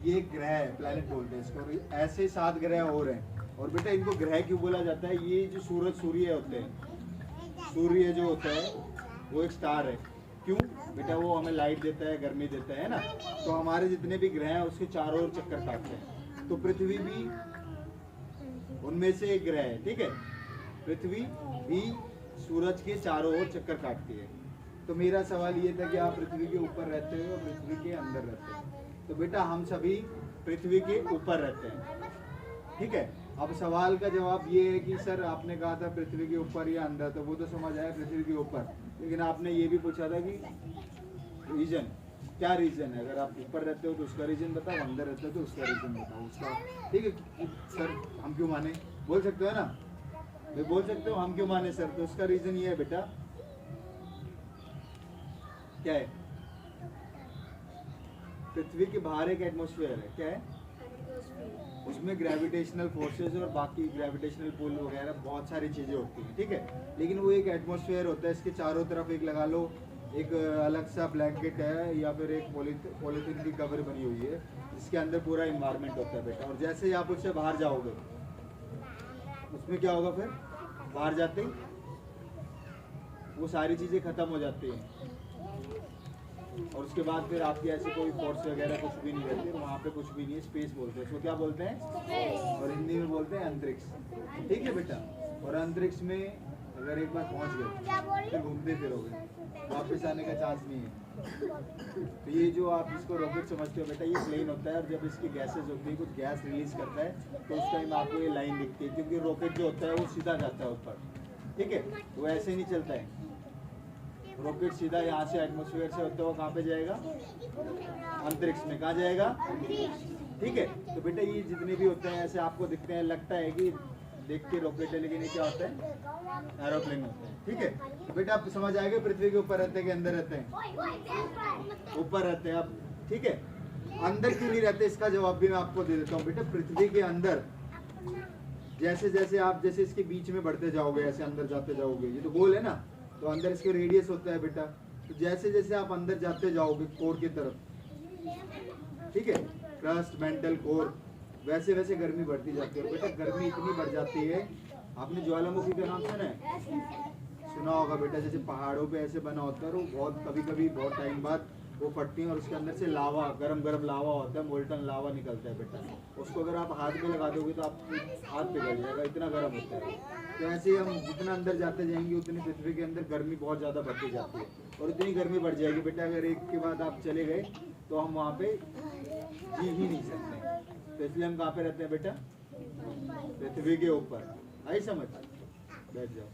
ये ग्रह है, प्लैनेट बोलते हैं इसको, और ऐसे 7 ग्रह और हैं। और बेटा इनको ग्रह क्यों बोला जाता है? ये जो सूर्य होते हैं, सूर्य जो होता है वो एक स्टार है। क्यों बेटा? वो हमें लाइट देता है, गर्मी देता है ना। तो हमारे जितने भी ग्रह हैं उसके चारों ओर चक्कर काटते हैं। तो पृथ्वी भी उनमें से एक ग्रह है, ठीक है। पृथ्वी भी सूरज के चारों ओर चक्कर काटती है। तो मेरा सवाल ये था कि आप पृथ्वी के ऊपर रहते हो और पृथ्वी के अंदर रहते हो। तो बेटा हम सभी पृथ्वी के ऊपर रहते हैं, ठीक है। अब सवाल का जवाब ये है कि सर आपने कहा था पृथ्वी के ऊपर या अंदर, तो वो तो समझ आया पृथ्वी के ऊपर, लेकिन आपने ये भी पूछा था कि रीजन, क्या रीजन है? अगर आप ऊपर रहते हो तो उसका रीजन बताओ, अंदर रहते हो तो उसका रीजन बताओ उसका, ठीक है। सर हम क्यों माने? बोल सकते हो ना, मैं बोल सकते हो हम क्यों माने सर? तो उसका रीजन ये है बेटा, क्या है? पृथ्वी के बाहर एक एटमॉस्फेयर है, क्या है? उसमें ग्रेविटेशनल फोर्सेस और बाकी ग्रेविटेशनल पुल वगैरह बहुत सारी चीज़ें होती हैं, ठीक है। लेकिन वो एक एटमॉस्फेयर होता है, इसके चारों तरफ एक लगा लो एक अलग सा ब्लैंकेट है या फिर एक पॉलीथीन की कवर बनी हुई है, जिसके अंदर पूरा इन्वायरमेंट होता है बेटा। और जैसे ही आप उससे बाहर जाओगे, उसमें क्या होगा? फिर बाहर जाते ही वो सारी चीज़ें ख़त्म हो जाती हैं, और उसके बाद फिर आपकी ऐसे कोई फोर्स वगैरह कुछ भी नहीं रहती, वहाँ पे कुछ भी नहीं है। स्पेस बोलते हैं उसको, क्या बोलते हैं? और हिंदी में बोलते हैं अंतरिक्ष, ठीक है बेटा। और अंतरिक्ष में अगर एक बार पहुँच गए फिर घूमते फिरोगे, वापस आने का चांस नहीं है। तो ये जो आप इसको रॉकेट समझते हो बेटा, ये प्लेन होता है, और जब इसकी गैसेज होती है, कुछ गैस रिलीज करता है, तो उस टाइम आपको ये लाइन दिखती है, क्योंकि रॉकेट जो होता है वो सीधा जाता है ऊपर, ठीक है। वो ऐसे नहीं चलता है, रॉकेट सीधा यहाँ से एटमॉस्फेयर से होते हुए कहाँ पे जाएगा? अंतरिक्ष में। कहाँ जाएगा? ठीक है। तो बेटा ये जितने भी होते हैं ऐसे आपको दिखते हैं, लगता है कि देख के रॉकेट है, लेकिन ये क्या होता है? एरोप्लेन होता है, ठीक है। तो बेटा आप समझ आएगा पृथ्वी के ऊपर रहते हैं कि अंदर रहते हैं? ऊपर रहते हैं। अब ठीक है, अंदर क्यों नहीं रहते इसका जवाब भी मैं आपको दे देता हूँ बेटा। पृथ्वी के अंदर जैसे जैसे आप जैसे इसके बीच में बढ़ते जाओगे, ऐसे अंदर जाते जाओगे, ये तो गोल है ना, तो अंदर इसके रेडियस होता है बेटा। तो जैसे जैसे आप अंदर जाते जाओगे कोर की तरफ, ठीक है, क्रस्ट मेंटल कोर, वैसे वैसे गर्मी बढ़ती जाती है। और बेटा गर्मी इतनी बढ़ जाती है, आपने ज्वालामुखी का नाम सुना है? सुना होगा बेटा, जैसे पहाड़ों पे ऐसे बना होता है, वो बहुत कभी कभी बहुत टाइम बाद वो फटती हैं और उसके अंदर से लावा, गरम गरम लावा होता है, मोल्टन लावा निकलता है बेटा। उसको अगर आप हाथ में लगा दोगे तो आप हाथ पिघल जाएगा, इतना गर्म होता है। तो ऐसे ही हम जितना अंदर जाते जाएंगे उतनी पृथ्वी के अंदर गर्मी बहुत ज़्यादा बढ़ती जाती है, और इतनी गर्मी बढ़ जाएगी बेटा, अगर एक के बाद आप चले गए तो हम वहाँ पे जी ही नहीं सकते। तो इसलिए हम कहाँ पे रहते हैं बेटा? पृथ्वी के ऊपर। आई समझ? बैठ जाओ।